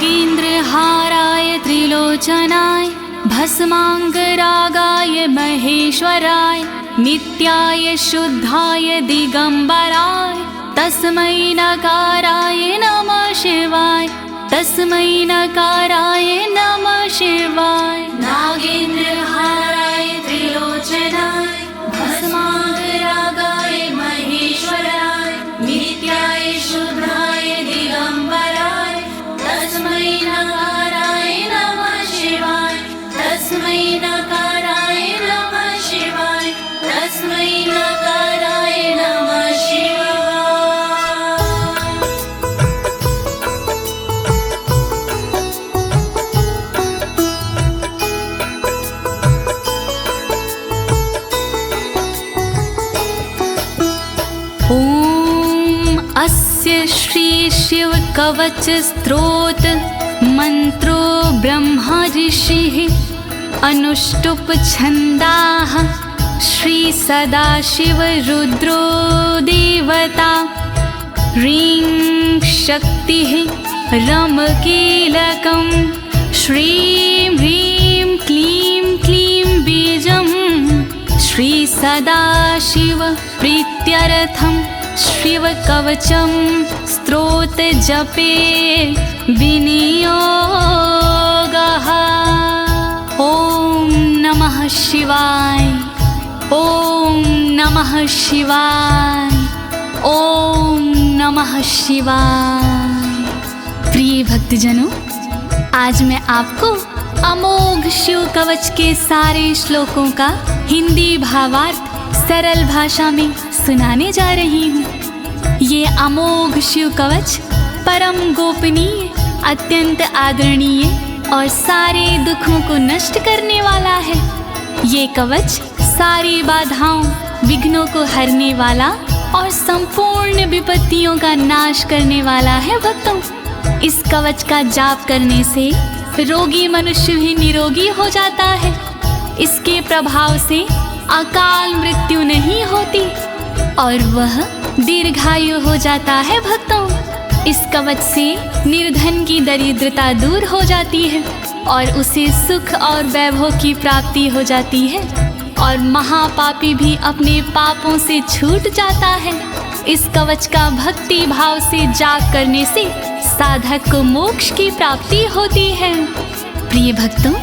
नागेन्द्रहाराय त्रिलोचनाय भस्मांगरागाय महेश्वराय नित्याय शुद्धाय दिगंबराय तस्मै नकाराय नमः शिवाय तस्मै नकाराय नमः शिवाय। नागेन्द्रहाराय त्रिलोचनाय भस्मांगरागाय महेश्वराय नित्याय शुद्धाय दिगंबराय तस्मै नकाराय नमः शिवाय तस्मै नकाराय नमः शिवाय तस्मै नकाराय नमः शिवाय। अस्य श्री शिव कवच स्तोत्र मंत्रो ब्रह्मा ऋषिः अनुष्टुप छंदाः श्री सदाशिव रुद्रो देवता ह्रीं शक्तिः रम कीलकं श्रीं ह्रीं क्लीं क्लीं बीजं श्री सदाशिव प्रीत्यर्थं शिव कवचम स्तोत्र जपे विनियोगः। ओम नमः शिवाय ओम नमः शिवाय ओम नमः शिवाय। प्रिय भक्तजनों, आज मैं आपको अमोघ शिव कवच के सारे श्लोकों का हिंदी भावार्थ सरल भाषा में सुनाने जा रही हूँ। ये अमोघ शिव कवच परम गोपनीय, अत्यंत आदरणीय और सारे दुखों को नष्ट करने वाला है। ये कवच सारी बाधाओं, विघ्नों को हरने वाला और संपूर्ण विपत्तियों का नाश करने वाला है। भक्तों, इस कवच का जाप करने से रोगी मनुष्य भी निरोगी हो जाता है। इसके प्रभाव से अकाल मृत्यु नहीं होती और वह दीर्घायु हो जाता है। भक्तों, इस कवच से निर्धन की दरिद्रता दूर हो जाती है और उसे सुख और वैभव की प्राप्ति हो जाती है और महापापी भी अपने पापों से छूट जाता है। इस कवच का भक्ति भाव से जाप करने से साधक को मोक्ष की प्राप्ति होती है। प्रिय भक्तों,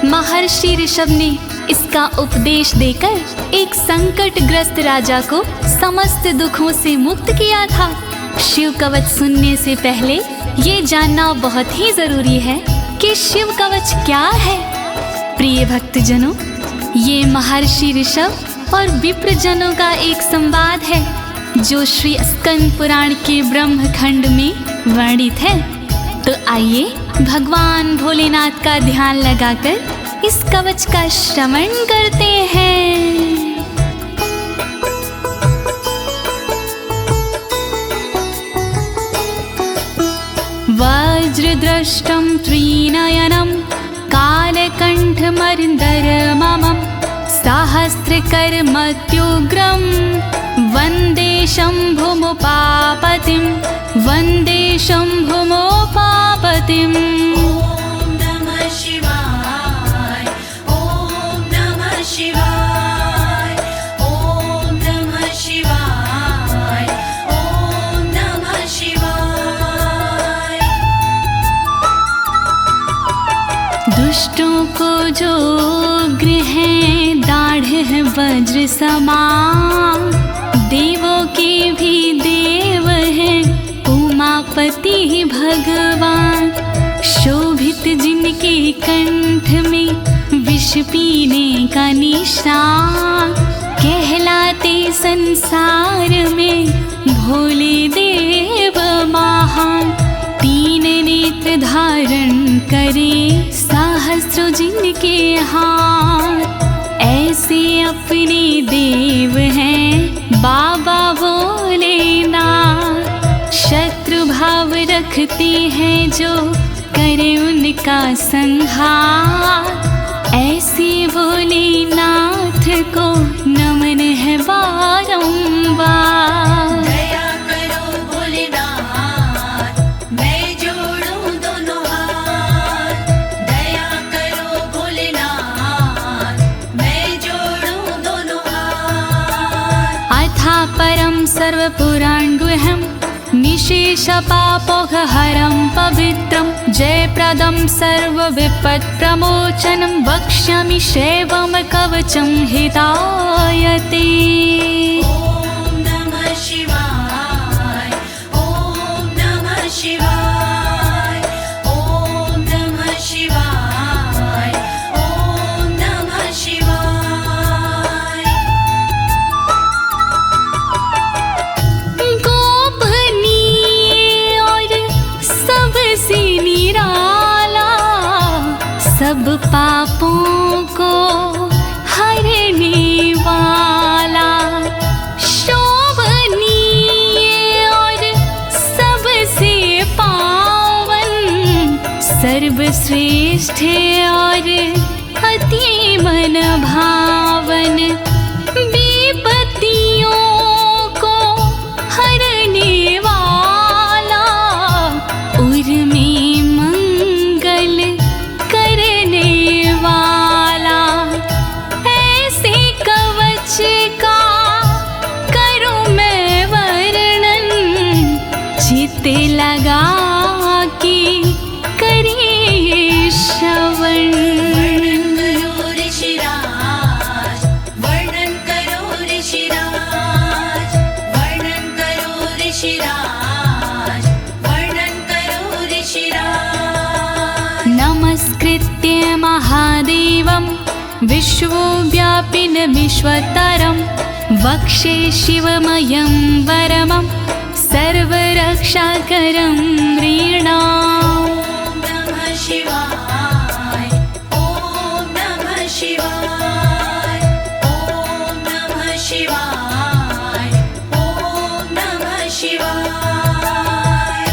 महर्षि ऋषभ ने इसका उपदेश देकर एक संकटग्रस्त राजा को समस्त दुखों से मुक्त किया था। शिव कवच सुनने से पहले ये जानना बहुत ही जरूरी है कि शिव कवच क्या है। प्रिय भक्तजनों, ये महर्षि ऋषभ और विप्रजनों का एक संवाद है जो श्री स्कंद पुराण के ब्रह्मखंड में वर्णित है। तो आइए भगवान भोलेनाथ का ध्यान लगाकर इस कवच का श्रवण करते हैं। वज्रदृष्टं त्रिनयनं कालकण्ठमर्दरममं सहस्रकर्मत्युग्रं वन्दे शम्भुमुपापतिं वन्दे शम्भुमुपापतिम्। दुष्टों को जो उग्र है दाढ़ है वज्र समान, देवों के भी देव है उमापति भगवान। शोभित जिनके कंठ में विष पीने का निशान, कहलाते संसार में भोले देव महान। तीन नेत्र धारण करे सहस्रों जिनके हाथ, ऐसे अपने देव हैं बाबा भोलेनाथ। शत्रु भाव रखते हैं जो करे उनका संहार, ऐसे भोलेनाथ को नमन है बारंबार। दया करो भोलेनाथ, मैं जोड़ूं दोनों हाथ, परं सर्वपुराणगुह्यं निशेषपापोघहरं पवित्रं जयप्रदं सर्वविपत्प्रमोचनं वक्ष्यामि शैवं कवचं हितायते। ॐ नमः शिवाय, ॐ नमः शिवाय, ॐ नमः शिवाय, ॐ नमः शिवाय। गोपनीय और सबसे निराला, सब पापों को हरने वाला, शोभनीय और सबसे पावन, सर्वश्रेष्ठ और अति मन भावन, विपत्तियों को हरने वाला, उर में मंगल करने वाला, ऐसे कवच का करूं मैं वर्णन, चित्त लगा के करिए श्रवण। वर्णन करो ऋषिराज, वर्णन करो ऋषिराज, वर्णन करो ऋषिराज, वर्णन करो ऋषिराज। नमस्कृत्य महादेवं विश्वव्यापिनमीश्वरं वक्षे शिवमयं वरमं सर्वरक्षाकरं नृणाम्। ॐ नमः शिवाय, ॐ नमः शिवाय, ॐ नमः शिवाय, ॐ नमः शिवाय।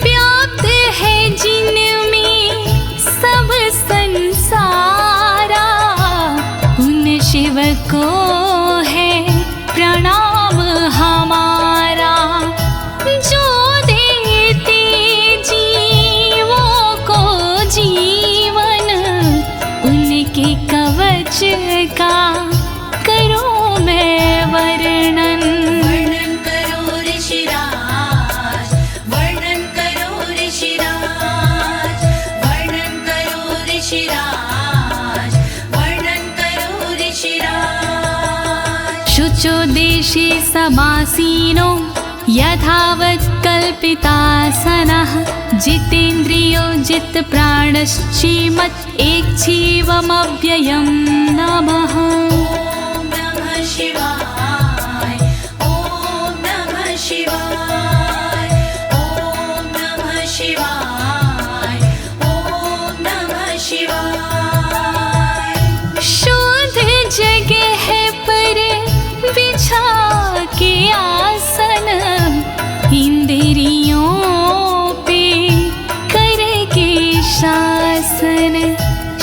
व्याप्त है जिनमें सब संसारा, उन शिव को है प्रणाम हमारा, जो देते जीवों को जीवन, उनके कवच का करूं मैं वर्णन। वर्णन करो ऋषिराज, वर्णन करो ऋषिराज, वर्णन करो ऋषिराज, वर्णन करो ऋषिराज। शुचो देशे समासीनो यथावत् कल्पितासनः, जितेन्द्रियो जितप्राणश्चेमत् एकजीवमव्ययं नमः। ॐ नमः शिवाय, ॐ नमः शिवाय, ॐ नमः शिवाय, ॐ नमः शिवाय। शुद्ध जगह पर बिछा के आसन, इंद्रियों पे करके शासन,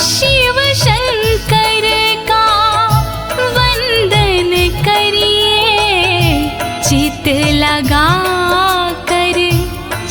शिव शंकर का वंदन करिए, चित लगा कर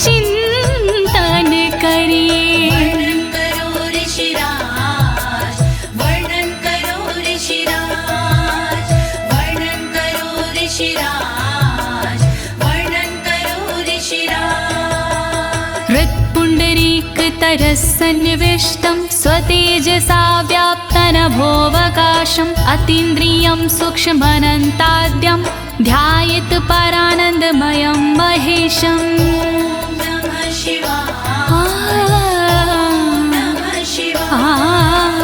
चिंतन करिए। वर्णन करो ऋषिराज, वर्णन करो ऋषिराज, वर्णन करो ऋषिराज, वर्णन करो ऋषिराज। हृत्पुण्डरीकतरसन्निविष्टं स्वतेजसा व्याप्तनभोऽवकाशम्, अतीन्द्रियं सूक्ष्ममनन्ताद्यं ध्यायेत् परानन्दमयं महेशम्। ॐ नमः शिवाय, नमः शिवाय,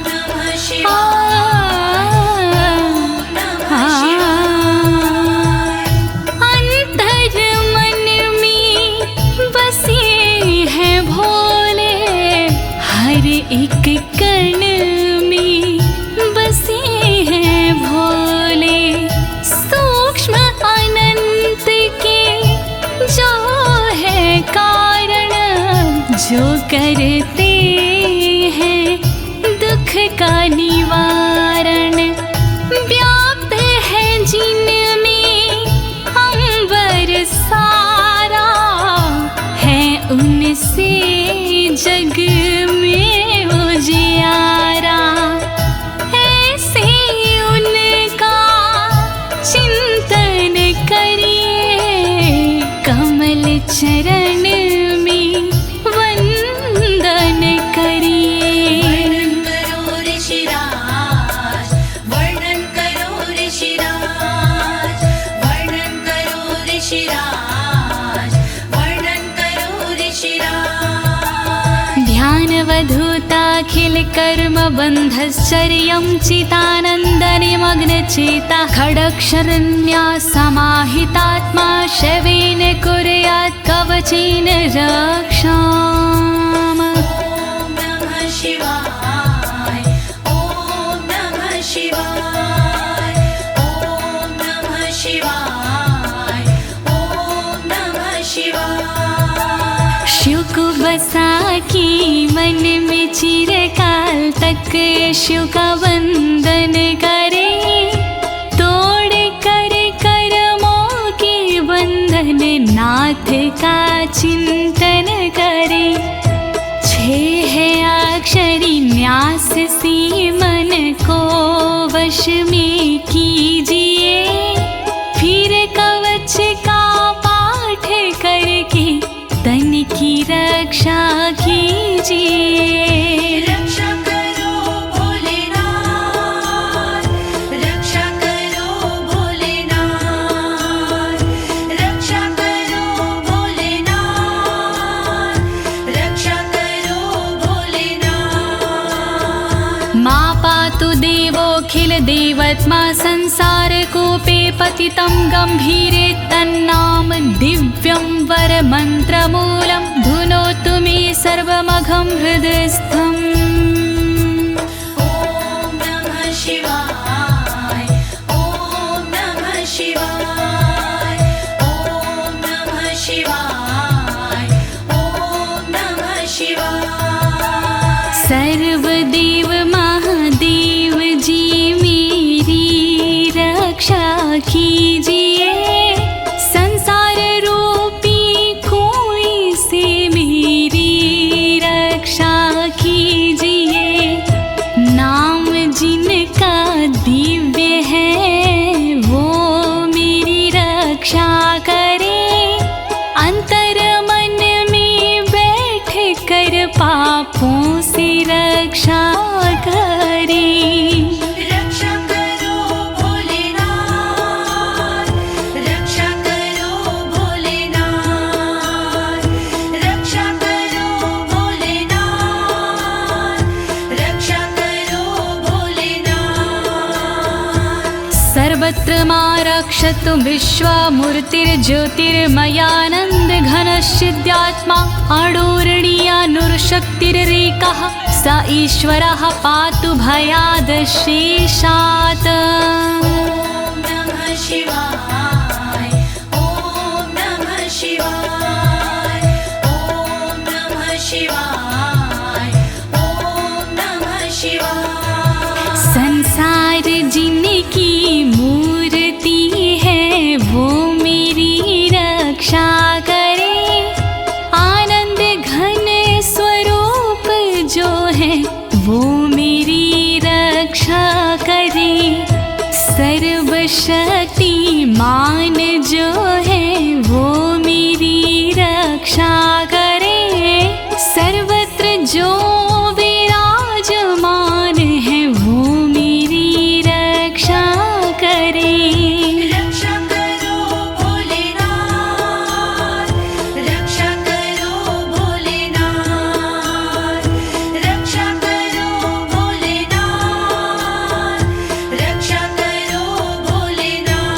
नमः शिवाय, नमः शिवाय। अंतर मन में बसे हैं भोले, हर एक कण में बसे हैं भोले, सूक्ष्म अनंत के जो है कारण, जो करते हैं दुख का निवारण, व्याप्त है जिनमें अंबर सारा, है उनसे जग में उजियारा, ऐसे उनका चिंतन कालकर्मबन्धश्चर्यं चितानन्दनिमग्नचेता खडक्षरण्या समाहितात्मा शवेन कुर्यात् कवचेन रक्षाम्। ॐ नमः शिवाय ॐ नमः शिवाय ॐ नमः शिवाय ॐ नमः शिवाय। शिव को बसा की मन में चिरकाल तक शिव का वंदन करे, तोड़ कर कर्मों के बंधन नाथ का चिंतन करे। छह अक्षरी न्यास सी मन को वश में कीजिए, फिर कवच का पाठ करके तन की रक्षा कीजिए। रक्षा करो भोलेनाथ, रक्षा करो भोलेनाथ, रक्षा करो भोलेनाथ, रक्षा करो भोलेनाथ। मां पातु देवोऽखिल देवत्मा संसार कूपे पतितं गंभीरे तन्नाम दिव्यं वरमन्त्रमूलं धुनोतु मे सर्वमघं हृदयस्थम्। ॐ नमः शिवाय ॐ नमः शिवाय ॐ नमः शिवाय ॐ नमः शिवाय। सर्वदेव महादेव जी मेरी रक्षा कीजिए, संसार रूपी कोई से मेरी रक्षा कीजिए। नाम जिनका दिव्य है वो मेरी रक्षा करे, अंतर मन में बैठ कर पापों से रक्षा करे। रक्षा करो भोलेनाथ, रक्षा करो भोलेनाथ, रक्षा करो भोलेनाथ, रक्षा करो भोलेनाथ। सर्वत्र मां रक्षतु विश्वमूर्तिर्ज्योतिर्मयानन्द घनश्चिद्यात्मा अडोरणीयानुर्शक्तिरेकः स ईश्वरः पातु भयादशेषात्। ॐ नमः शिवाय ॐ नमः शिवाय ॐ नमः शिवाय ॐ नमः शिवाय। संसार जिनकी मूर्ति है वो मेरी रक्षा करे, आनंद घन स्वरूप जो है वो मेरी रक्षा करे। सर्वशक्तिमान जो है वो मेरी रक्षा करे, सर्वत्र जो विराजमान है वो मेरी रक्षा करे। रक्षा करो भोलेनाथ, रक्षा करो भोलेनाथ, रक्षा करो भोलेनाथ, रक्षा करो भोलेनाथ।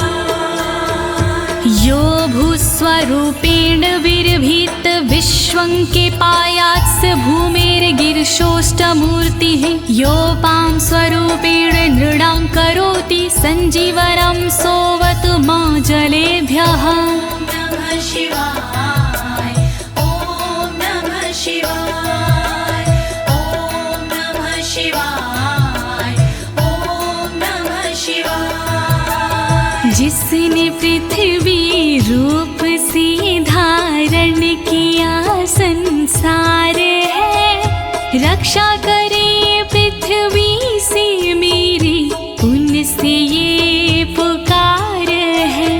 यो भूस्वरूपेण विर्भीत विश्वं के पायात्स भूमेर्गिरिशोष्टमूर्तिः योपां स्वरूपेण नृणां करोति सञ्जीवनं सोवतु मां जलेभ्यः। ॐ नमः शिवाय ॐ नमः शिवाय ॐ नमः शिवाय ॐ नमः शिवाय। जिसने पृथ्वी रूप से धारण किया संसार है, रक्षा करे पृथ्वी से मेरी उनसे ये पुकार है।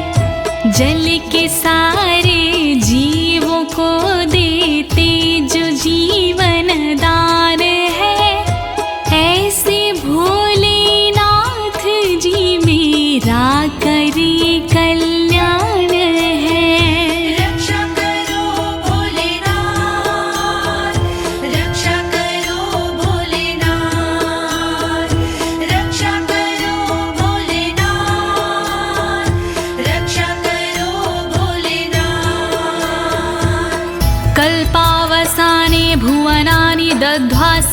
जल के सारे जीवों को देते जो जीवन दान है, ऐसे भोलेनाथ जी मेरा करे कल्याण है। रक्षा करो भोलेनाथ, रक्षा करो भोलेनाथ।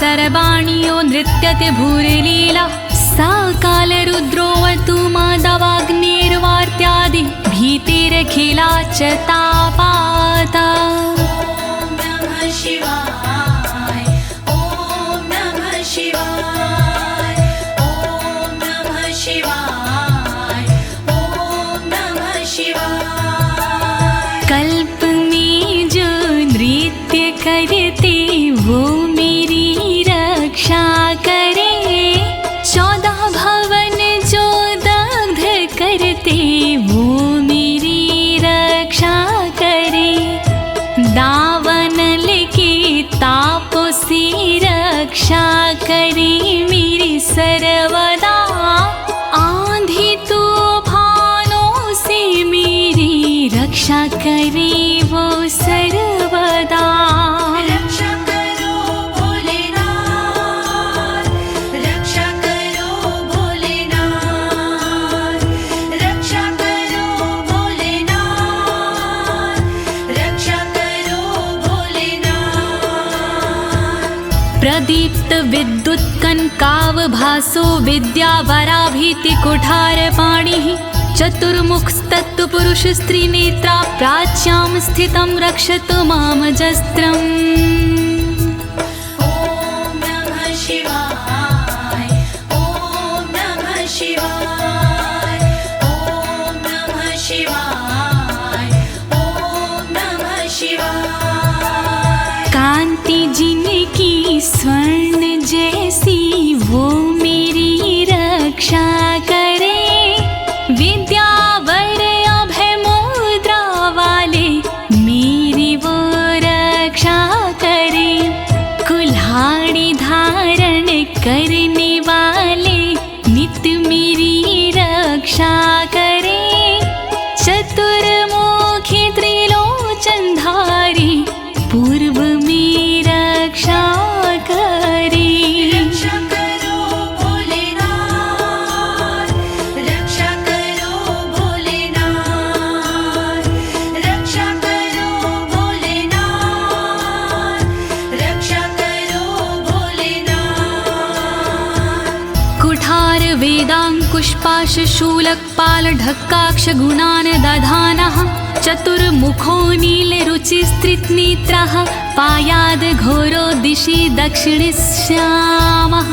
सर्वाणि नृत्यते भूरिलीला सा कालरुद्रोऽवतु माधवाग्निर्वार्त्यादि भीतिरखिला च तापाता। ॐ नमः शिवाय ॐ नमः शिवाय ॐ नमः शिवाय ॐ नमः शिवाय। कल्प में जो नृत्य करते वो मेरी रक्षा करे, 14 भवन जो दग्ध करते वो मेरी रक्षा करे। दावानल के तापों से रक्षा करे मेरी सर्वदा, आंधी तूफानों से मेरी रक्षा करे वो सर्वदा। रक्षा करो भोलेनाथ, रक्षा करो भोलेनाथ, रक्षा करो भोलेनाथ, रक्षा करो भोलेनाथ। प्रदीप्त विद्युत कनकावभासो विद्यावराभीति कुठारपाणिः, चतुर्मुखस्तत्पुरुष स्त्रीनेत्रा प्राच्यां स्थितं रक्षतु मामजस्त्रम्। ॐ नमः शिवाय ॐ नमः शिवाय ॐ नमः शिवाय ॐ नमः शिवाय। कांति जिनकी स्वर्ण जैसी वो मेरी रक्षा करे, विद्यावर अभय मुद्रा वाले मेरी वो रक्षा करे। कुल्हाड़ी धारण करने वाले नित्य मेरी रक्षा करे। चतुर्मुखी त्रिलोचनधारी पूर्व में रक्षा करे। रक्षा करो भोलेनाथ, रक्षा करो भोलेनाथ, रक्षा करो भोलेनाथ, रक्षा करो भोलेनाथ। कुठार वेदांकुशपाश शूलकपाल ढक्काक्ष गुणान् दधानः, चतुर्मुखो नीलरुचिस्त्रिनेत्रः पायाद् घोरो दिशि दक्षिणश्यामः।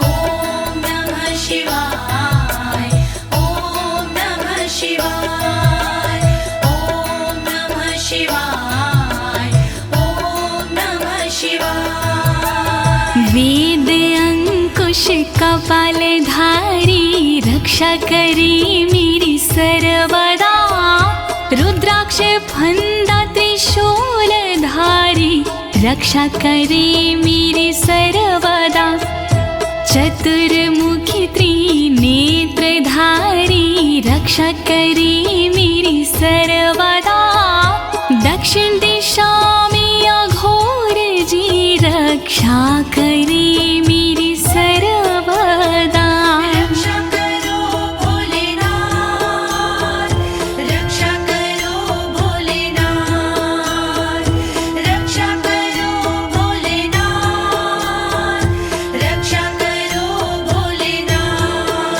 ॐ नमः शिवाय ॐ नमः शिवाय ॐ नमः शिवाय ॐ नमः शिवाय। वेद अंकुश कपालधारी रक्षा करे मेरी सर्वदा, रुद्राक्ष फंदा त्रिशूलधारी रक्षा करे मेरी सर्वदा। चतुर्मुखी त्रिनेत्रधारी रक्षा करे मेरी सर्वदा। दक्षिण दिशा में अघोर जी रक्षा करे मेरी सर्वदा। रक्षा करो भोलेनाथ, रक्षा करो भोलेनाथ, रक्षा करो भोलेनाथ, रक्षा करो भोलेनाथ।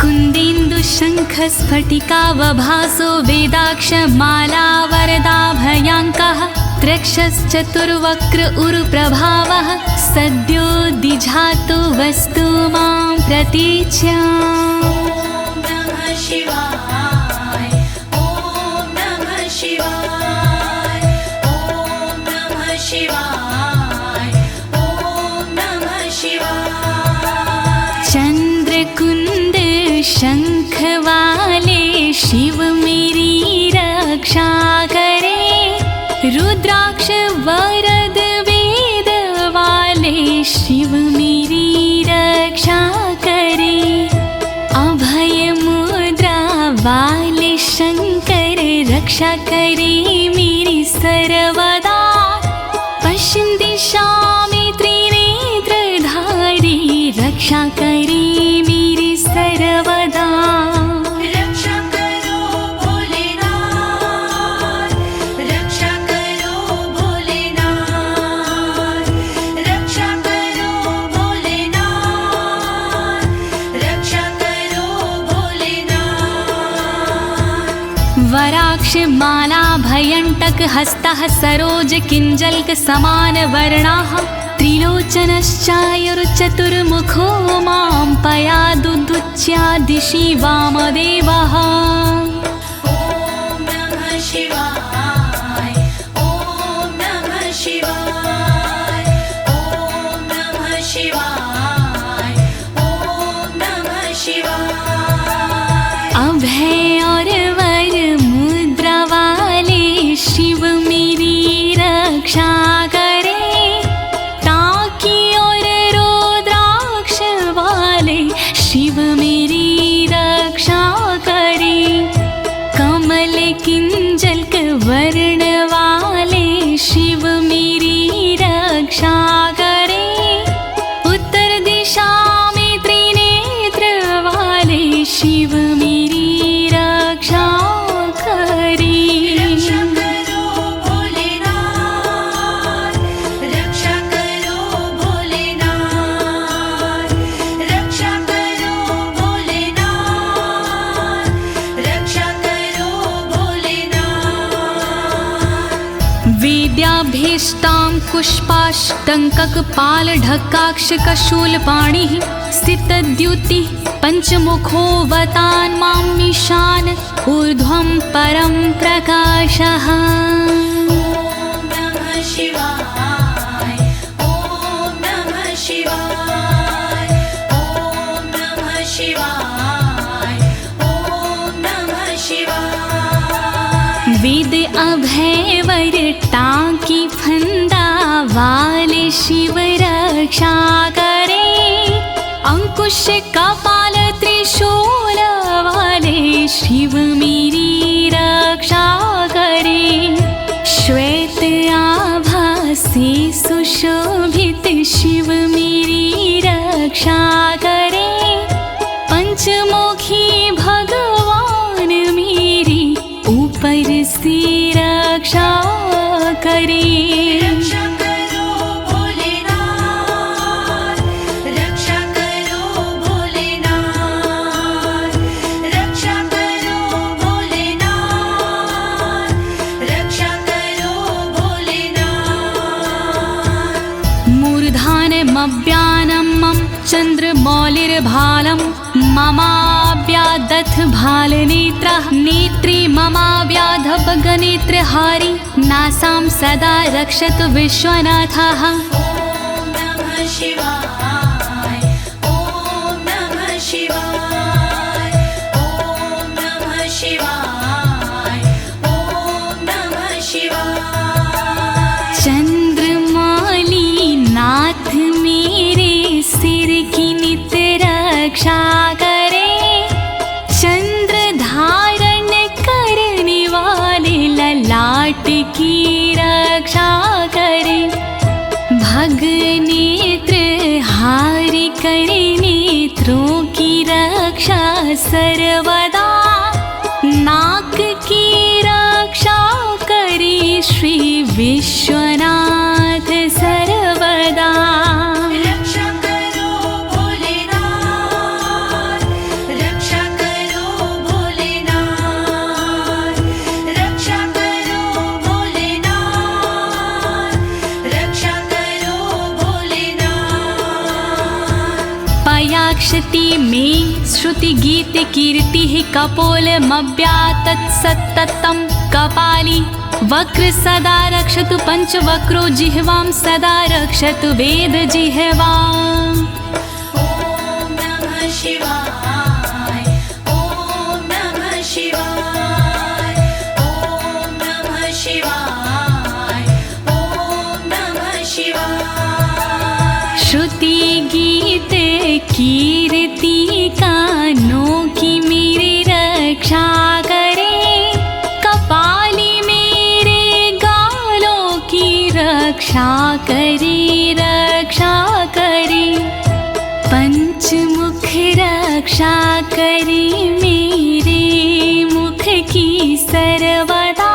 कुन्देन्दु शङ्ख स्फटिकावभासो वेदाक्ष माला वरदाभयाङ्कः, त्रक्षश्चतुर्वक्र उरुप्रभावः सद्यो दिझातु वस्तु मां प्रतीच्याम्। ॐ नमः शिवाय ॐ नमः शिवाय ॐ नमः शिवाय ॐ नमः शिवाय। चंद्रकुंद शंख वाले शिव मेरी रक्षा करे, रुद्राक्ष वरद वेद वाले शिव मेरी रक्षा करे। अभय मुद्रा वाले शंकर रक्षा करे मेरी सर्वदा। पश्चिम दिशा में त्रिनेत्रधारी रक्षा करे मेरी सर्वदा। रक्षा करो भोलेनाथ, रक्षा करो भोलेनाथ, रुद्राक्ष माला भयंटक हस्तः सरोज किंजल्क समान वर्णाः त्रिलोचनश्चायुर्चतुर्मुखो मां पयादुदुच्या दिशि वामदेवः। ॐ नमः शिवाय ॐ नमः शिवाय ॐ नमः शिवाय ॐ नमः शिवाय। अभय और वर मुद्रा वाले शिव मेरी रक्षा करे, टाकी और रुद्राक्ष वाले शिव मेरी रक्षा करे, कमल किंजल्क वर्ण वाले शिव मेरी रक्षा करे, उत्तर दिशा में त्रिनेत्र वाले शिव मेरी रक्षा करे। रक्षा करो भोलेनाथ, रक्षा करो भोलेनाथ, रक्षा करो भोलेनाथ, रक्षा करो भोलेनाथ। वेद्याभीष्टां पुष्पाष्टङ्ककपालढक्काक्षकशूलपाणिः स्थितद्युतिः पञ्चमुखोऽवतान् मामीशान ऊर्ध्वं परं प्रकाशः। ॐ नमः शिवाय ॐ नमः शिवाय ॐ नमः शिवाय ॐ नमः शिवाय। वेद अभय वर टाकी फंदा वाले शिव रक्षा करे, अंकुश कपाल त्रिशूल वाले शिव मेरी रक्षा करे, श्वेत आभा से सुशोभित शिव मेरी रक्षा करे, पंचमुखी भगवान मेरी ऊपर से रक्षा करे। रक्षा करो भोलेनाथ, रक्षा करो भोलेनाथ, रक्षा करो भोलेनाथ, रक्षा करो भोलेनाथ। मूर्धानमव्यानं मम चन्द्रमौलिर्भालं ममाव्यादथ भालनेत्रः, नेत्रे ममाव्याधपगनेत्रहारी नासां सदा रक्षतु विश्वनाथः। ॐ नमः शिवाय ॐ नमः शिवाय ॐ नमः शिवाय ॐ नमः शिवाय। चंद्रमौली नाथ मेरे सिर की नित रक्षा करे, चंद्र धारण करने वाले ललाट की रक्षा करे, भग नेत्र हारि करे नेत्रों की रक्षा सर्वदा, नाक की रक्षा करे श्री विश्वनाथ सर्वदा। रक्षा करो भोलेनाथ, रक्षा करो भोलेनाथ, रक्षा करो भोलेनाथ, रक्षा करो भोलेनाथ। पयाक्षति में श्रुति गीत कीर्ति कपोलमव्यातत् सत्ततं कपाली, वक्र सदा रक्षतु पंचवक्रो जिह्वां सदा रक्षतु वेद जिह्वाम्। ॐ नमः शिवाय ॐ नमः शिवाय ॐ नमः शिवाय ॐ नमः शिवाय। श्रुति गीत कीर्ति कानों की मेरी रक्षा करे, कपाली मेरे गालों की रक्षा करे, रक्षा करे, पंचमुख रक्षा करे मेरे मुख की सर्वदा,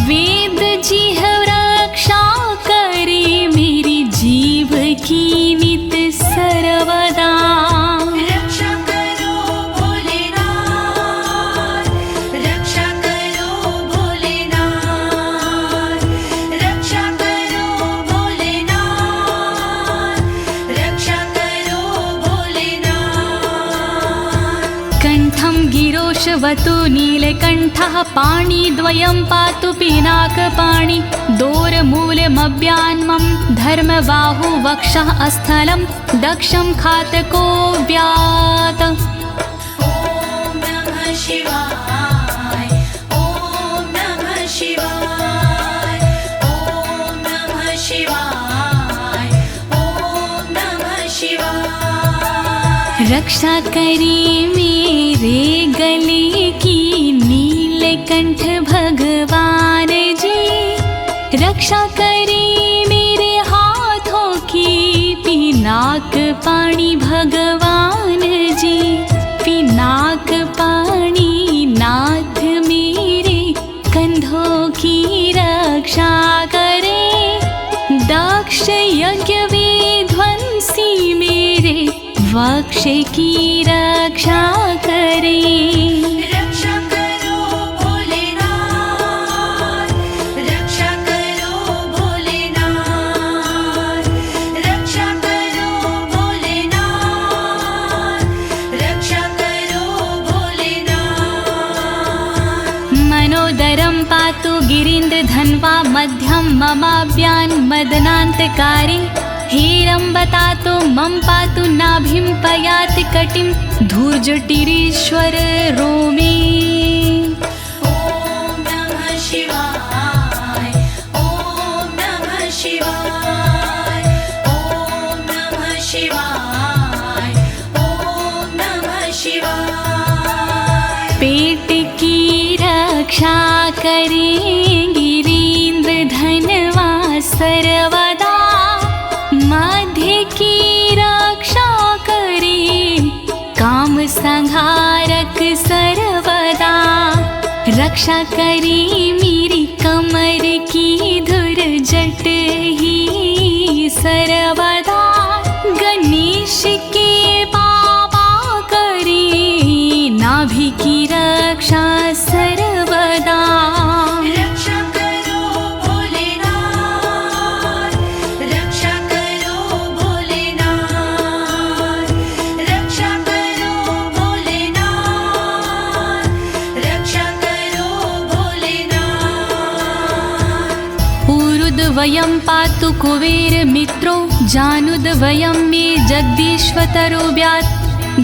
वेद जिह्व रक्षा करे मेरी जीव की नित सर्वदा। रक्षा करो भोलेनाथ, रक्षा करो कण्ठं गिरोशवतु नीलकण्ठः पाणिद्वयं पातु पिनाकपाणि दोरमूलमव्यान्मं धर्मबाहु वक्षः अस्थलं दक्षं खातको व्यात्। ॐ नमः शिवाय ॐ नमः शिवाय ॐ नमः शिवाय ॐ नमः शिवाय। रक्षा करी मेरे गले की नीलकंठ भगवान जी, रक्षा करी मेरे हाथों की पिनाक पाणी भगवान जी, पिनाक पाणी नाथ मेरे कंधों की रक्षा करे, दक्ष यज्ञ विध्वंसी मेरे वक्ष की रक्षा करे। रक्षा करो भोलेनाथ, रक्षा करो भोलेनाथ, रक्षा करो भोलेनाथ, रक्षा करो भोलेनाथ। मनोदरं पातु गिरीन्द्रधन्वा मध्यं ममाव्यान् मदनान्तकारी, हेरम्बतातो मम पातु नाभिं पयाति कटिं धूर्जटिरीश्वर रोमे। ॐ नमः शिवाय ॐ नमः शिवाय ॐ नमः शिवाय ॐ नमः शिवाय। पेट की रक्षा करें गिरीन्द्रधनवा सर्वदा, मध्य की रक्षा करें काम संहारक सर्वदा, रक्षा करें मेरी कमर की धुरजट ही सर्वदा, गणेश के बाबा करें नाभि की रक्षा सर्वदा। रक्षा करो भोलेनाथ, रक्षा करो भोलेनाथ, रक्षा करो भोलेनाथ, रक्षा करो भोलेनाथ। ऊरुद्वयं पातु कुबेर मित्रो, जानुद्वयं मे जगदीश्वतरो व्यात्,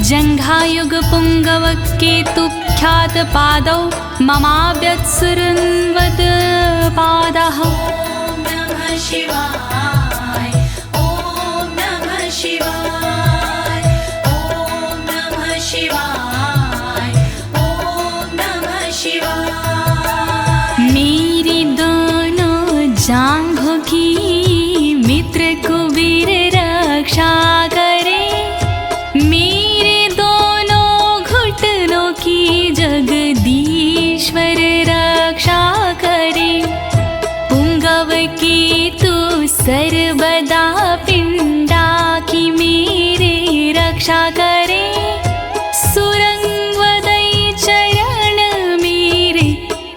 जङ्घायुग पुङ्गव केतुख्यात पादौ ममाव्यत्सुरन्वद पादः। ॐ नमः शिवाय ॐ नमः शिवाय ॐ नमः शिवाय ॐ नमः शिवाय। मेरी दोनों जांघों की मित्र कुबेर रक्षा करे, मेरे दोनों घुटनों की जगदीश्वर रक्षा करे, पुंगव की तू सर्वदा पिंडा की मेरे रक्षा करे, सुरंगवदई चरण मेरे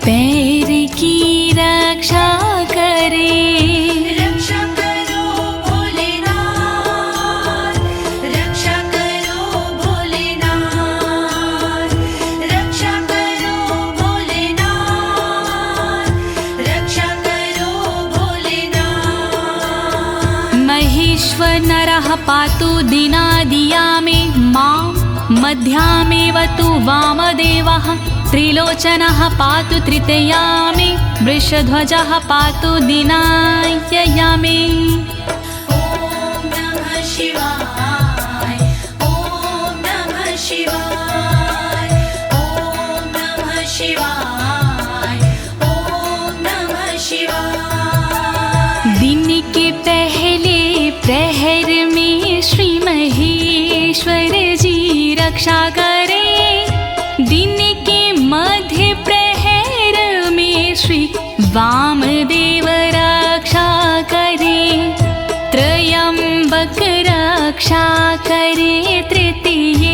पैर की रक्षा करे। रक्षा करो भोलेनाथ, रक्षा करो भोलेनाथ, रक्षा करो भोलेनाथ, रक्षा करो भोलेनाथ। महेश्वर नरः पातु दिनादिया मे मां, मध्यामेवतु वामदेवः, त्रिलोचनः पातु तृतीया मे, वृषध्वजः पातु दिनायया मे। ॐ नमः शिवाय ॐ नमः शिवाय ॐ नमः शिवाय ॐ नमः शिवाय। दिन के पहले प्रहर में श्री महेश्वर जी रक्षा करे, दिन के मध्य प्रहर में श्री वामदेव रक्षा करे, त्रयंबक रक्षा करे, तृतीय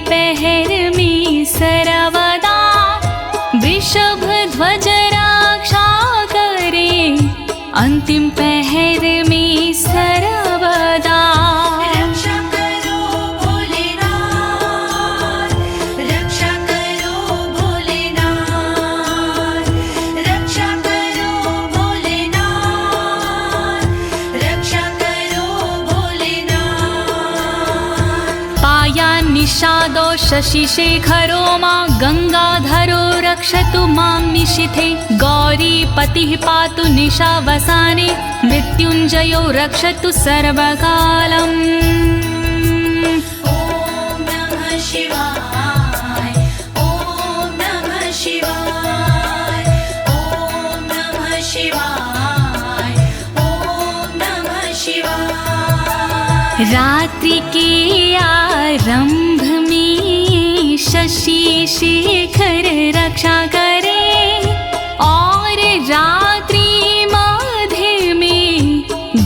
पहर में सर्वदा, वृषभ ध्वज रक्षा करे, अंतिम पहर में सर्वदा। रक्षा करो भोलेनाथ, रक्षा निषादो शशिशेखरो मां गङ्गाधरो रक्षतु मां निशिथे गौरीपतिः पातु निशावसाने मृत्युञ्जयो रक्षतु सर्वकालम् ॐ नमः शिवाय ॐ नमः शिवाय ॐ नमः शिवाय ॐ नमः शिवाय। रात्रि के आरंभ में शशि शेखर रक्षा करे और रात्रि मध्य में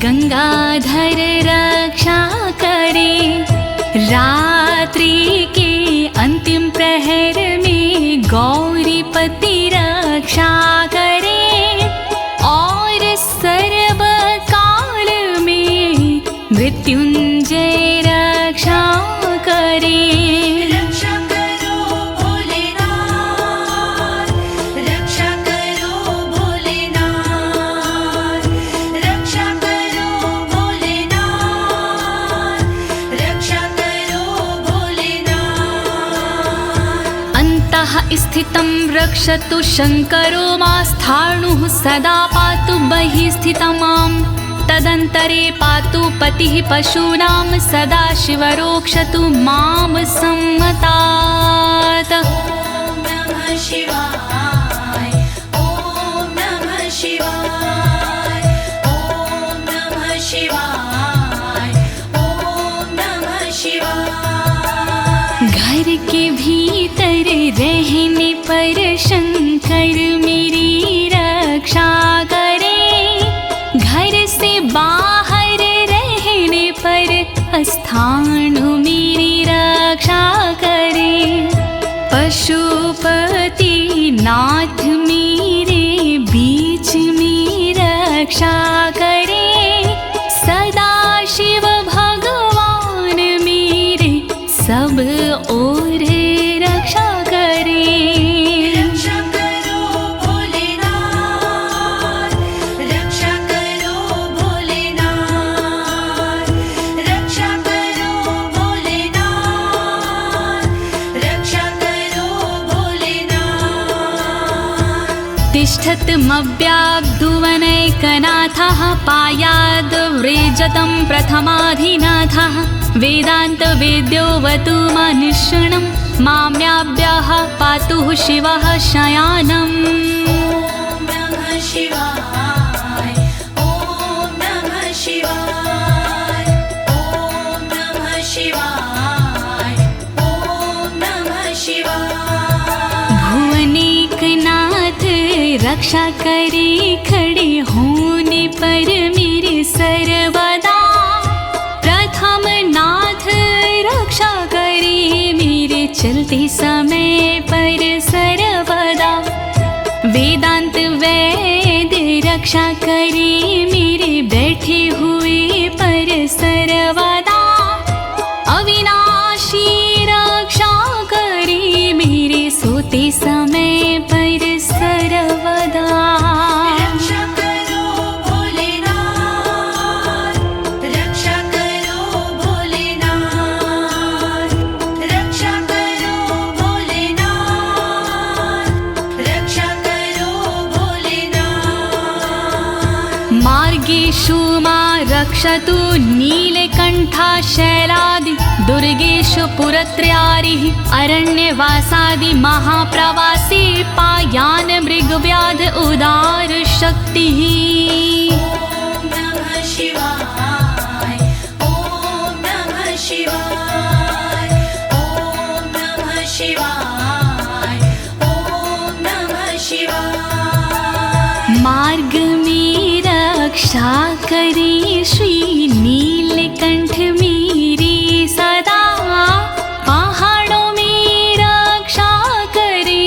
गंगाधर रक्षा करे। रात्रि के अंतिम प्रहर में गौरीपति रक्षा करे और सर्वकाल में मृत्युंजय रक्षा करे। रक्षा करो भोलेनाथ रक्षा करो भोलेनाथ रक्षा करो भोलेनाथ रक्षा करो भोलेनाथ। अन्तः स्थितं रक्षतु शङ्करो मास्थाणुः सदा पातु बहिः स्थितं माम् तदन्तरे पातु पतिः पशूनां सदा शिवरोक्षतु मां सम्मतात्। ॐ नमः शिवाय ॐ नमः शिवाय ॐ नमः शिवाय ॐ नमः शिवाय। घर के भीतर रहने पर शंकर मेरी रक्षा करे घर से बाहर रहने पर स्थान मेरी रक्षा करे। पशुपति नाथ मेरे बीच में रक्षा करे सदा शिव भगवान मेरे सब ओर रक्षा करे। रक्षा करो भोलेनाथ रक्षा करो भोलेनाथ रक्षा करो भोलेनाथ रक्षा करो भोलेनाथ। तिष्ठतमव्याब्धुवनैकनाथः पायाद्व्रेजतं प्रथमाधिनाथः वेदान्तवेद्योऽवतु मनुष्यणं माम्याभ्यः पातु शिवः शयानम्। ॐ नमः शिवाय ॐ नमः शिवाय ॐ नमः शिवाय ॐ नमः शिवाय। भुवनेकनाथ रक्षा करे खड़े होने पर मेरे सर्वदा प्रथम नाथ रक्षा करे मेरे चलते समय पर सर्वदा। वेदांत वैद्य रक्षा करे मेरे बैठे हुए पर सर्वदा। अविनाशी रक्षा करे मेरे सोते समय पर सर्वदा। रक्षा करो भोलेनाथ रक्षा करो भोलेनाथ रक्षा करो भोलेनाथ रक्षा करो भोलेनाथ। मार्गेषु मां रक्षतु नीलकण्ठा शैलादि दुर्गेषु पुरत्रयारिः अरण्यवासादि महाप्रवासी पायान् मृगव्याध उदार शक्तिः। ॐ नमः शिवाय ॐ नमः शिवाय ॐ नमः शिवाय ॐ नमः शिवाय। मार्ग में रक्षा करे श्री नीलकंठ मेरी सदा। पहाड़ों में रक्षा करे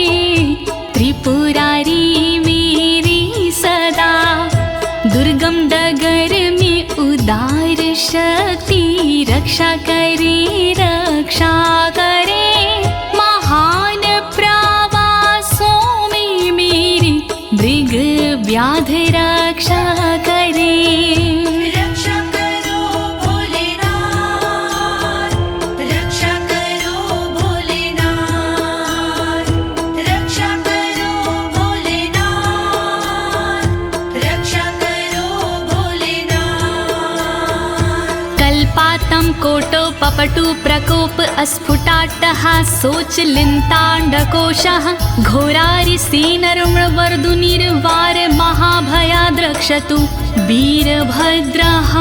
त्रिपुरारी मेरी सदा। दुर्गम डगर में उदार शक्ति रक्षा करे महान प्रवासों में मेरी मृग व्याध रक्षा करे। रक्षा करो भोलेनाथ रक्षा करो पपटु प्रकोप अस्फुटाट्टः शोचलिन्ताण्डकोशः घोरारिसेनर्मवर्दुनिर्वार महाभयाद्रक्षतु वीरभद्रः।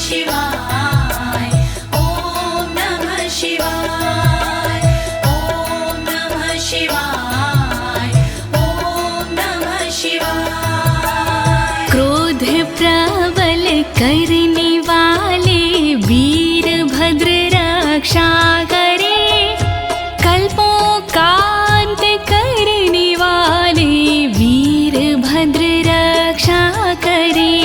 शिवाय ॐ नमः शिवाय ॐ नमः शिवाय ॐ नमः शिवाय। क्रोध प्रबल करने वाले वीरभद्र रक्षा करे, कल्पों का अंत करने वाले वीरभद्र रक्षा करे।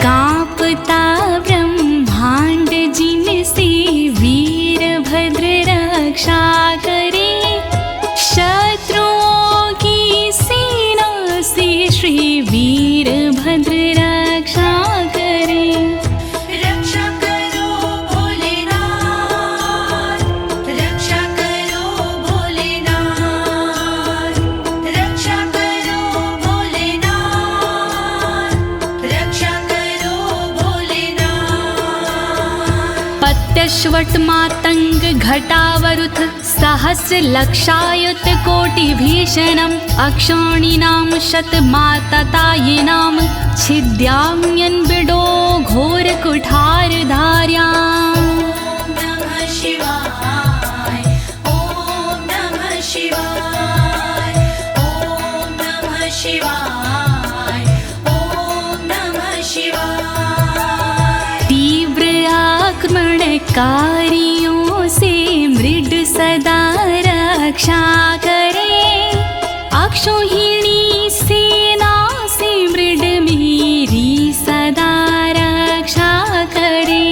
कांपता ब्रह्मांड जिनसे वीरभद्र रक्षा करे, शत्रुओं की सेना से श्री वीरभद्र रक्षा करे। रक्षा करो भोलेनाथ, रक्षा करो भोलेनाथ, रक्षा करो भोलेनाथ, रक्षा करो भोलेनाथ। पत्यश्वट मातंग घटावरुथ सहस्र लक्षायुत कोटि भीषणम् अक्षौणीनां शतमाततायिनां छिद्याम्यन् बिडो घोर कुठार धार्याम्। नमः शिवाय ॐ नमः शिवाय ॐ नमः शिवाय ॐ नमः शिवाय। तीव्र आक्रमणकारियों से मृड सदा रक्षा करे, अक्षौहिणी सेना से मृड मेरी सदा रक्षा करे।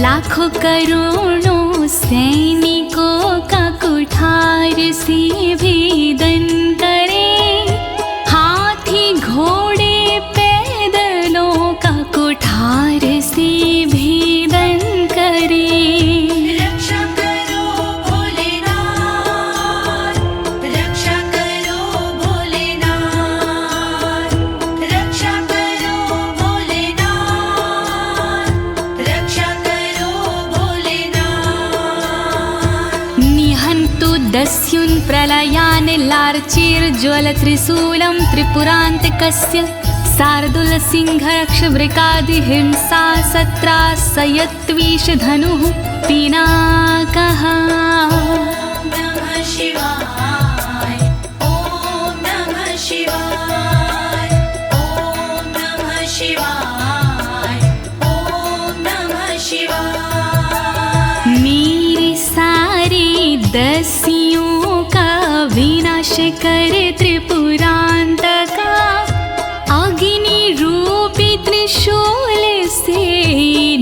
लाखों करोड़ों सैनिकों का कुठार से भेदन करे, हाथी घोड़े पैदलों का कुठार से भेदन करे। रक्षा करो भोलेनाथ, रक्षा करो भोलेनाथ, रक्षा करो भोलेनाथ, रक्षा करो भोलेनाथ। निहन्तु दस्युन् प्रलयान् लार्चेर्ज्वलत्रिशूलं त्रिपुरान्तकस्य शार्दूलसिंहरक्षवृकादिहिंसा सत्रासयत्विषधनुः पिनाकः। नमः शिवाय ॐ नमः शिवाय ॐ नमः शिवाय ॐ नमः शिवाय। मेरे सारे दस्युओं का विनाश कर त्रिपुरान्तका, अग्नि रूपी त्रिशूल से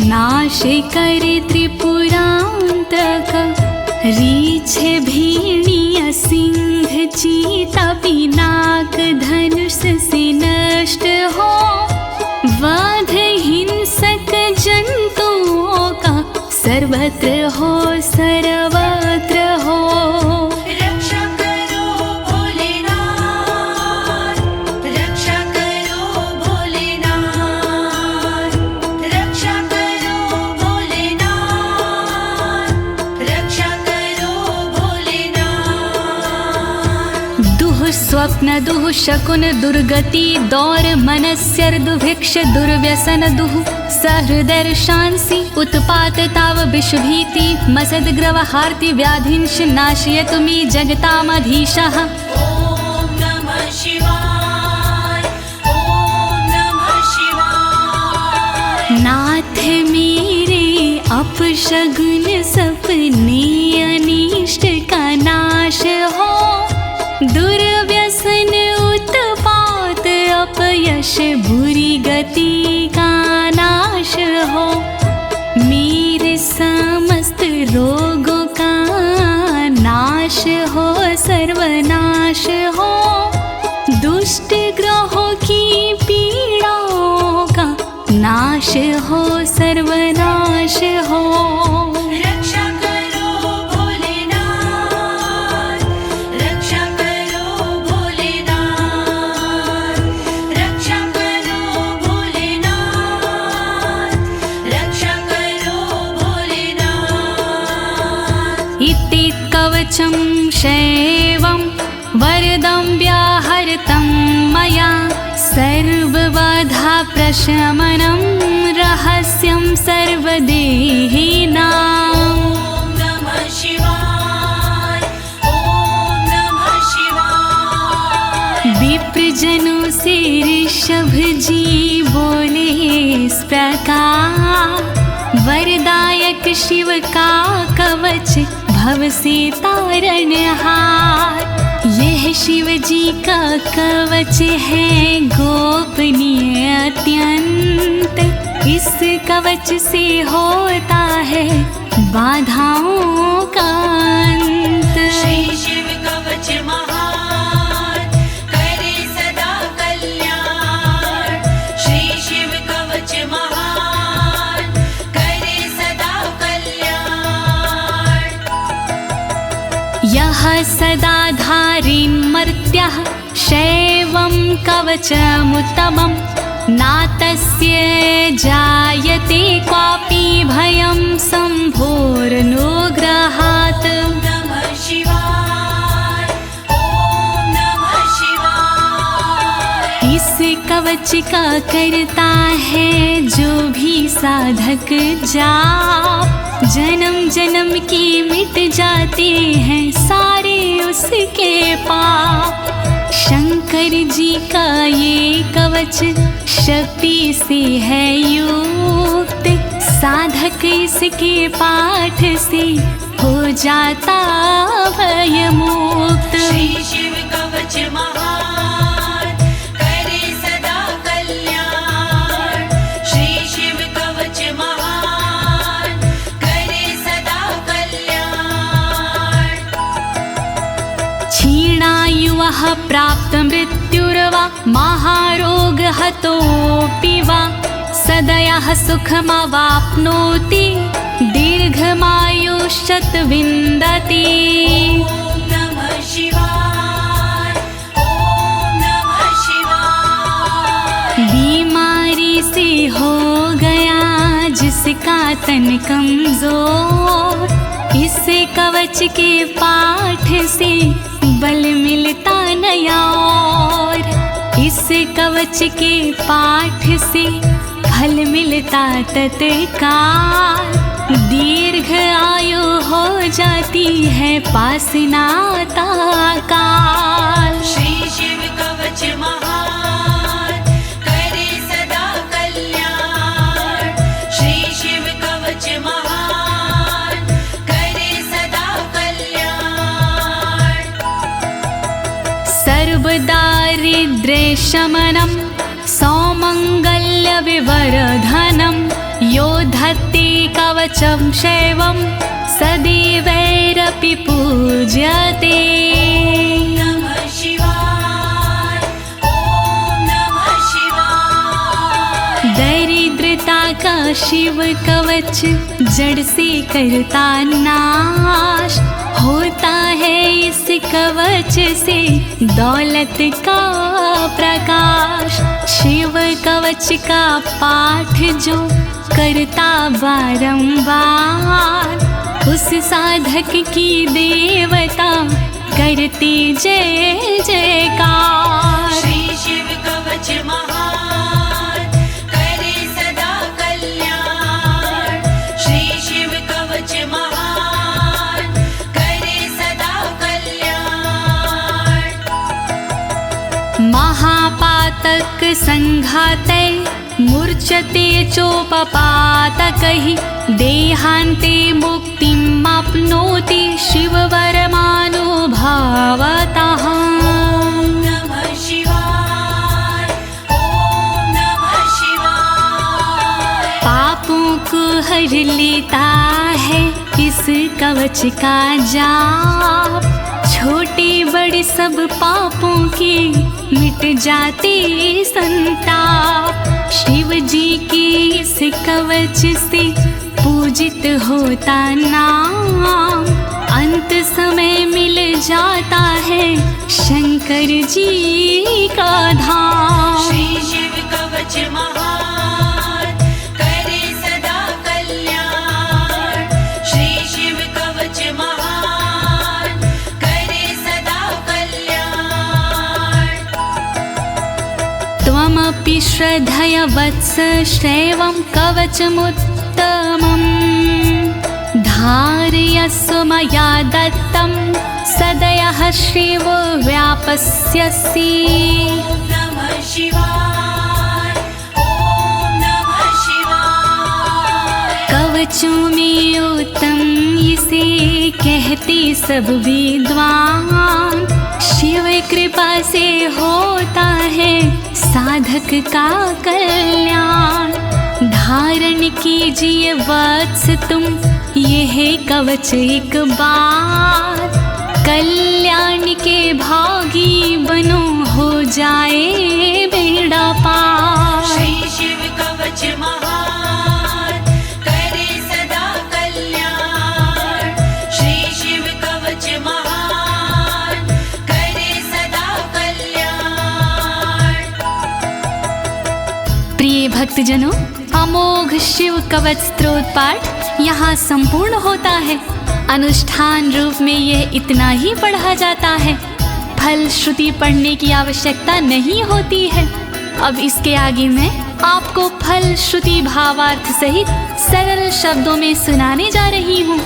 नाश कर त्रिपुरान्तका। रीछ भेड़िया सिंह चीता पिनाक धनुष से नष्ट हो, वध हिंसक जंतुओं का सर्वत्र हो सर्वत्र हो। रक्षा करो भोलेनाथ, रक्षा करो भोलेनाथ, रक्षा करो भोलेनाथ, रक्षा करो भोलेनाथ। दुः स्वप्न दुः शकुन दुर्गति दौर मनस्यर दुभिक्ष दुर्व्यसन दुः सहृदर्शांसि उत्पात ताव विषभीति मसद्ग्रवहार्ति व्याधिंश नाशयतु मे जगतामधीशः। ॐ नमः शिवाय ॐ नमः शिवाय। नाथ मेरे अपशगुन सपने अनिष्ट का नाश हो, दुर्व्यसन उत्पात अपयश बुरी गति का नाश हो। मेरे समस्त रोगों का नाश हो सर्वनाश हो, दुष्ट ग्रहों की पीड़ाओं का नाश हो सर्वनाश हो। रक्षा करो भोलेनाथ, रक्षा करो भोलेनाथ, रक्षा करो भोलेनाथ, कवचं शैवं वरदं व्याहृतं मया सर्वबाधा प्रशमनं रहस्यं सर्वदेहिनाम्। ॐ नमः शिवाय ॐ नमः शिवाय। विप्रजनों से ऋषभ जी बोले इस प्रकार, वरदायक शिव का कवच भव से तारणहार। यह शिव जी का कवच है गोपनीय अत्यंत, इस कवच से होता है बाधाओं का अंत। श्री शिव कवच महान करे सदा कल्याण। श्री शिव कवच महान करे सदा कल्याण। यः सदा धारिन्मर्त्यः शैवं कवचमुत्तमं, नातस्य जायते क्वापि भयं शम्भोरनुग्रहात्। नमः शिवाय ॐ नमः शिवाय। इस कवच का करता है जो भी साधक जाप, जन्म जन्म के मिट जाते हैं सारे उसके पाप। शंकर जी का ये कवच शक्ति से है युक्त, साधक इसके पाठ से हो जाता भयमुक्त। श्री शिव कवच महान करे सदा कल्याण। श्री शिव कवच महान करे सदा कल्याण। क्षीणायुः प्राप्त मृत्युर्वा महारोगहतोऽपि वा, सदयः सुखमवाप्नोति दीर्घमायुष्यत् विन्दति। ॐ नमः शिवाय ॐ नमः शिवाय। बीमारी से हो गया जिसका तन कमजोर, इस कवच के पाठ से बल मिलता नया और। इस कवच के पाठ से फल मिलता तत्काल, दीर्घ आयु हो जाती है पास नाता काल। श्री शिव कवच महान करे सदा कल्याण। श्री शिव कवच महान करे सदा कल्याण। सर्वदारिद्र्यशमनं सौमङ्गल्यविवर्धनं, यो धत्ते कवचं शैवं सदैवैरपि पूज्यते। नमः शिवाय ॐ नमः शिवाय। दरिद्रता का शिव कवच जड़ से करता नाश, होता है इस कवच से दौलत का प्रकाश। शिव कवच का पाठ जो करता बारंबार, उस साधक की देवता करती जय जयकार। श्री शिव कवच महान करे सदा कल्याण। श्री शिव कवच महान करे सदा कल्याण। महापातक संघाते मूर्छते चोपपातकैः, देहान्ते मुक्तिमाप्नोति शिववरमानुभावतः। नमः शिवाय ॐ नमः शिवाय। पापों को हर लेता है इस कवच का जाप, छोटे बड़े सब पापों के मिट जाते संताप। शिव जी के इस कवच से पूजित होता नाम, अंत समय मिल जाता है शंकर जी का धाम। श्री शिव कवच महान करे सदा कल्याण। श्री शिव कवच महान श्रद्धया वत्स श्रेवं कवचमुत्तमम् धारयस्व मया दत्तं सदयः श्रीवो व्यापस्यसि। नमः शिवाय, ॐ नमः शिवाय। कवचों में उत्तम इसे कहते सब विद्वान, शिव कृपा से होता है साधक का कल्याण। धारण कीजिए वत्स तुम यह कवच एक बार, कल्याण के भागी बनो हो जाए बेड़ा पार। श्री शिव कवच महान करे सदा कल्याण। श्री शिव कवच महान करे सदा कल्याण। प्रिय भक्तजनों, अमोघ शिव कवच स्तोत्र पाठ यहाँ संपूर्ण होता है। अनुष्ठान रूप में यह इतना ही पढ़ा जाता है, फल श्रुति पढ़ने की आवश्यकता नहीं होती है। अब इसके आगे मैं आपको फल श्रुति भावार्थ सहित सरल शब्दों में सुनाने जा रही हूँ।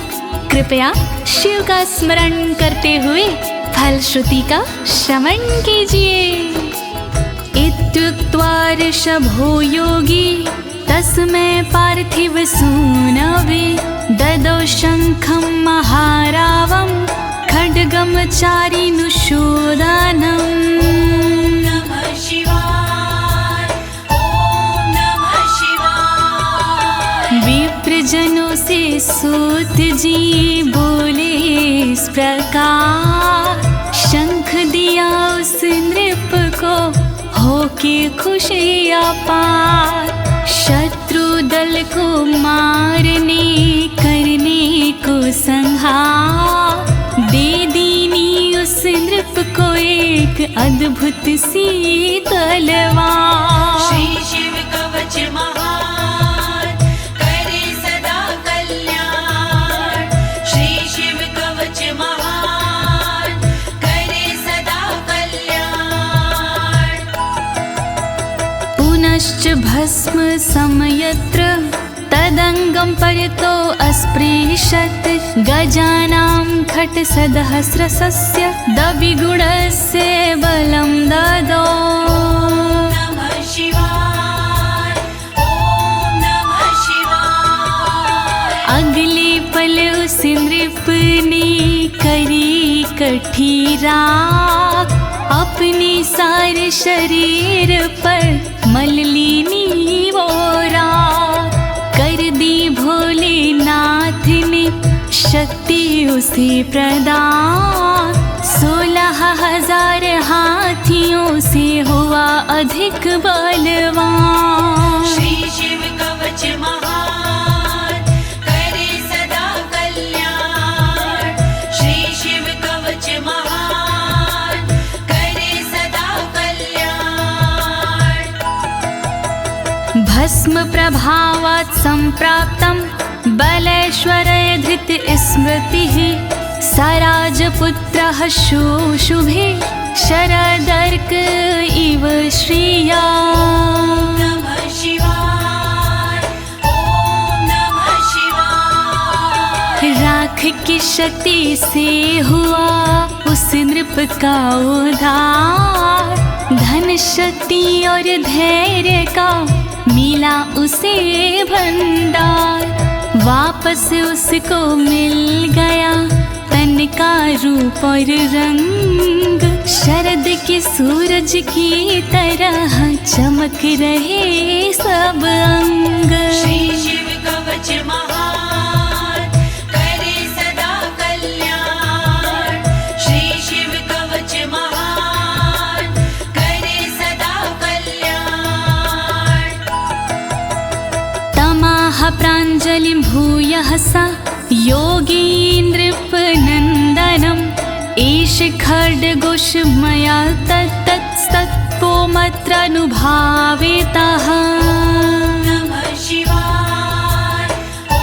कृपया शिव का स्मरण करते हुए फल श्रुति का श्रवण कीजिए। इत्युक्त्वा ऋषभो योगी तस्मै पार्थिव सूनवे ददौ शङ्खं महारावं खड्गं चारिनुशोदानम्। नमः शिवाय, ॐ नमः शिवाय। विप्रजनों से सूत जी बोले इस प्रकार, शंख दिया उस नृप को होके खुशी अपार। शत्रु दल को मारने करने को संहार, दे दीनी उस नृप को एक अद्भुत सी तलवार। श्री शिव कवच महान करे सदा कल्याण। श्री शिव कवच महान करे सदा कल्याण। पुनश्च भस्म समयत्र तदंगं परितो अस्पृशत्, गजानां खट्सहस्रस्य दविगुणस्य बलं ददौ। नमः शिवाय, ॐ नमः शिवाय। अगले पल उस नृप ने करी कठी राख, अपने सारे शरीर पर मल ली वो राख। कर दी भोलेनाथ ने शक्ति उसे प्रदान, 16,000 हाथियों से हुआ अधिक बलवान। श्री शिव कवच महान करे सदा कल्याण। श्री शिव कवच महान करे सदा कल्याण। भस्म प्रभावात् सम्प्राप्तं बलेश्वरे धृत स्मृतिः, सराजपुत्रः शुशुभे शरदर्क इव श्रिया। नमः शिवाय, ॐ नमः शिवाय। राख की शक्ति से हुआ उस नृप का उद्धार, धन शक्ति और धैर्य का मिला उसे भंडार। वापस उसको मिल गया तन का रूप और रंग, शरद के सूरज की तरह चमक रहे सब अंग। श्री शिव कवच महान करे सदा कल्याण। श्री शिव कवच महान करे सदा कल्याण। तमाह प्राञ्जलिं भूयः सा योगीन्द्रपनन्दनम्, एष खड्गोष मया तत्तत्त्वमत्रानुभावितः। नमः शिवाय, ॐ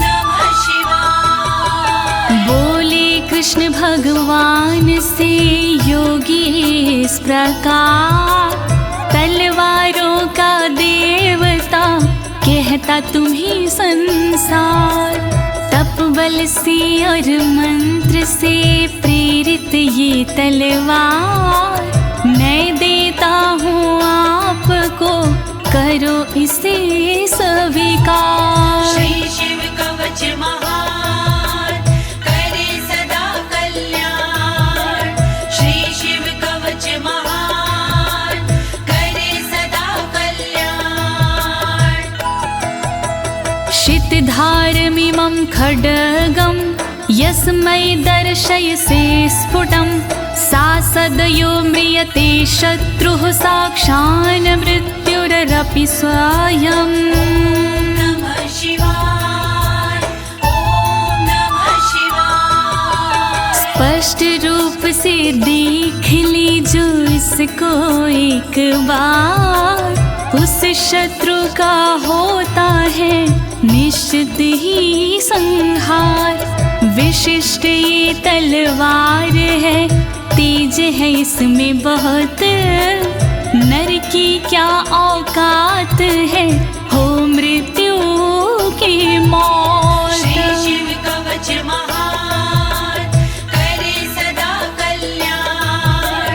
नमः शिवाय। बोले कृष्ण भगवान से योगी इस प्रकार, तलवारों देता तुम्हें संसार। तप बल से और मंत्र से प्रेरित ये तलवार, मैं देता हूँ आपको, करो इसे स्वीकार। श्री शिव कवच महान, करे सदा कल्याण। श्री शिव कवच महान, करे सदा कल्याण। शितधारमिमं खड्गं यस्मै दर्शयसे स्फुटं, सा सदयो म्रियते शत्रुः साक्षान् मृत्युरपि स्वयं। नमः शिवाय, ओम नमः शिवाय। स्पष्ट रूप से देख लीजो इसको एक बार, उस शत्रु का होता है निश्चित ही संहार। विशिष्ट ये तलवार है, तेज है इसमें बहुत, नर की क्या औकात है, हो मृत्यु की मौत। श्री शिव कवच महान, करे सदा कल्याण।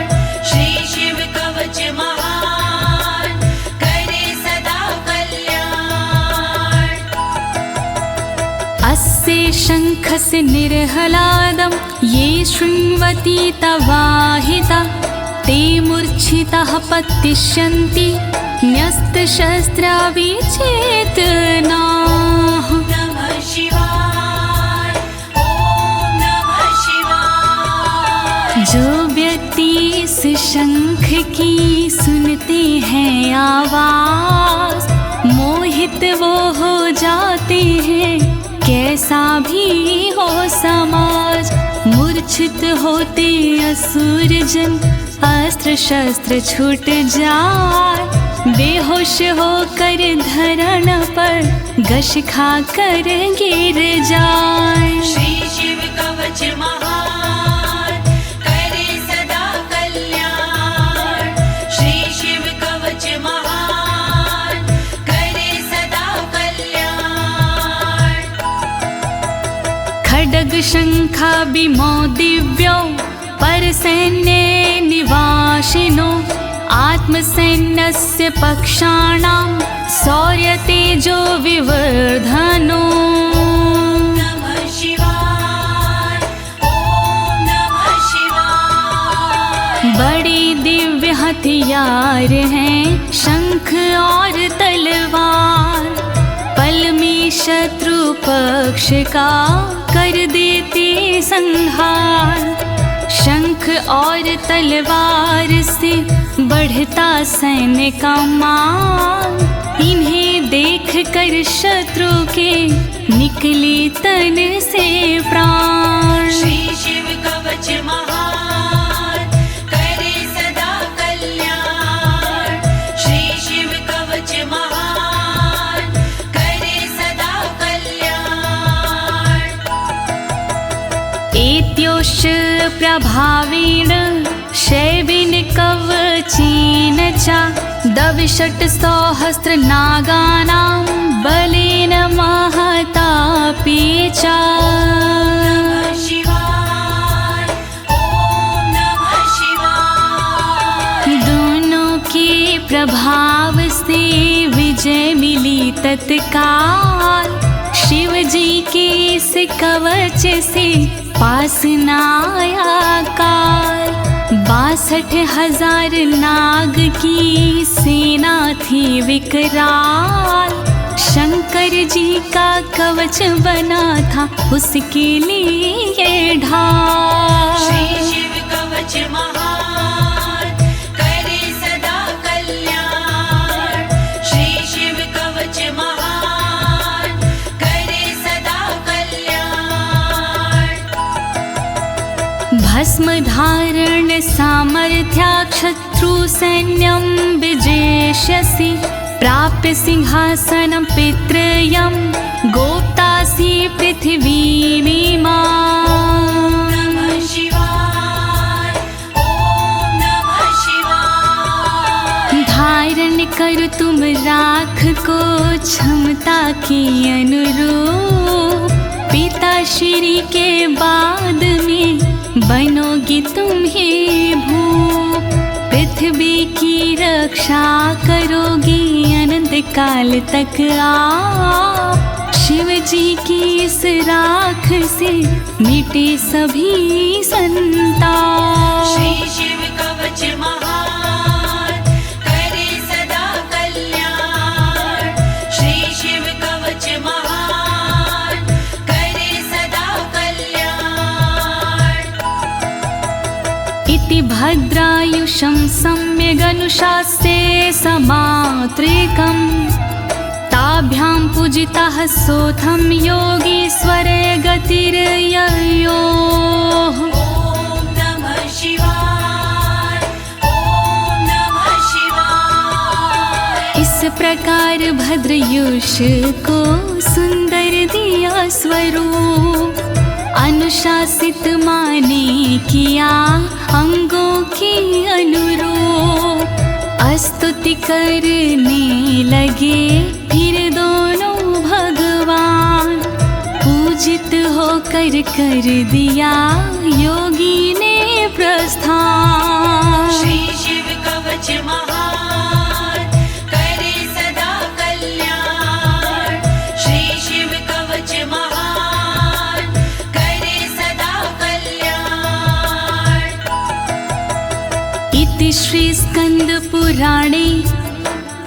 श्री शिव कवच महान, करे सदा कल्याण। अस्य शङ्खस्य निर्हलादं ये शृण्वन्ति तवाहिता, ते मूर्छिताः पतिष्यन्ति न्यस्तशस्त्रा विचेतनाः। नमः शिवाय, ओम नमः शिवाय। जो व्यक्ति इस शंख की सुनते हैं आवाज, मोहित वो हो जाते हैं, कैसा भी हो समाज। मूर्छित होते असुर जन, अस्त्र शस्त्र छूट जाए, बेहोश होकर धरण पर घस खा कर गिर जाए। श्री शिव कवच महान, करे सदा कल्याण। श्री शिव कवच महान, करे सदा कल्याण। खड्ग शंखाभिमो दिव्यो परसैन्ये निवासिनो, आत्मसैन्यस्य पक्षाणां शौर्यतेजो विवर्धनो। नमः शिवाय, ओम नमः शिवाय। बड़ी दिव्य हथियार हैं शंख और तलवार, पल में शत्रु पक्ष का कर देते संहार। शंख और तलवार से बढ़ता सैन्य का मान, इन्हें देख कर शत्रु के निकले तन से प्राण। श्री शिव कवच महान, करे सदा कल्याण। श्री शिव कवच महान, करे सदा कल्याण। एत्योश्च प्रभावेण शैवेन कवचेन च, दविषट् सहस्र नागानां बलेन महतापि च। नमः शिवाय, ओम नमः शिवाय। दोनों के प्रभाव से विजय मिली तत्काल, शिव जी के इस कवच से पास न आया काल। 62,000 नाग की सेना थी विकराल, शंकर जी का कवच बना था उसके लिए ढाल। श्री शिव कवच महान, करे सदा कल्याण। श्री शिव कवच महान, करे सदा कल्याण। भस्म धारण सामर्थ्या शत्रु सैन्यं विजेष्यसि, प्राप्य सिंहासनं पितृयं गोप्तासि पृथिवीमिमां। नमः शिवाय, ओम नमः शिवाय। धारण कर तुम राख को क्षमता के अनुरूप, पिता श्री के बाद में बनोगी तुम ही भूप। पृथ्वी की रक्षा करोगी अनंत काल तक आप। शिव जी की इस राख से मिटे सभी संताप। श्री शिव कवच महान करे सदा कल्याण। श्री शिव कवच महान करे सदा कल्याण। इति भद्रायुषं सम्यगनुशास्ये समात्रिकम्, ताभ्यां पूजितः सोऽथं योगीश्वरे गतिर्ययोः। ॐ नमः शिवाय, ॐ नमः शिवाय। इस प्रकार भद्रयुष को सुंदर दिया स्वरूप, अनुशासित माने किया अंगों की अनुरूप। स्तुति करने लगे फिर दोनों भगवान, पूजित होकर कर दिया योगी ने प्रस्थान। श्री शिव कवच महान करे सदा कल्याण। श्री शिव कवच महान करे सदा कल्याण। इति श्री स्कंद पुराणे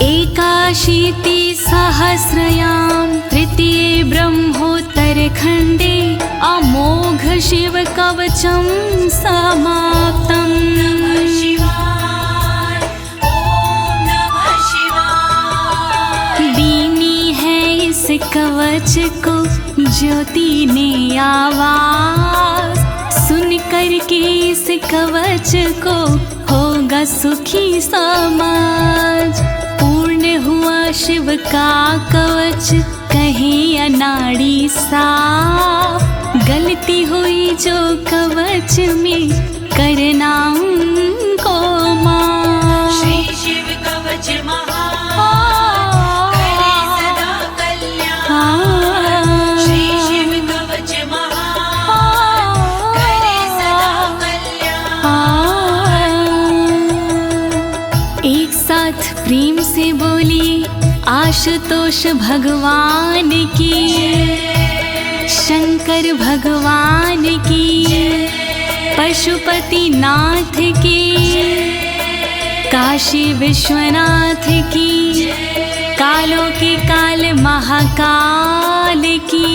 एकाशीति सहस्रयां तृतीये ब्रह्मोत्तरखण्डे अमोघ शिव कवचं समाप्तम्। नमः शिवाय, ॐ नमः शिवाय। दीनी है इस कवच को ज्योति ने आवाज, सुन कर के इस कवच को होगा सुखी समाज। पूर्ण हुआ शिव का कवच कहे अनाड़ी साफ, गलती हुई जो कवच में करना उनको माफ। श्री शिव कवच महान करे सदा कल्याण। श्री शिव कवच महान करे सदा कल्याण। एक साथ प्रेम से बोलिए आशुतोष भगवान की, शंकर भगवान की, पशुपति नाथ की, काशी विश्वनाथ की, कालों के काल महाकाल की।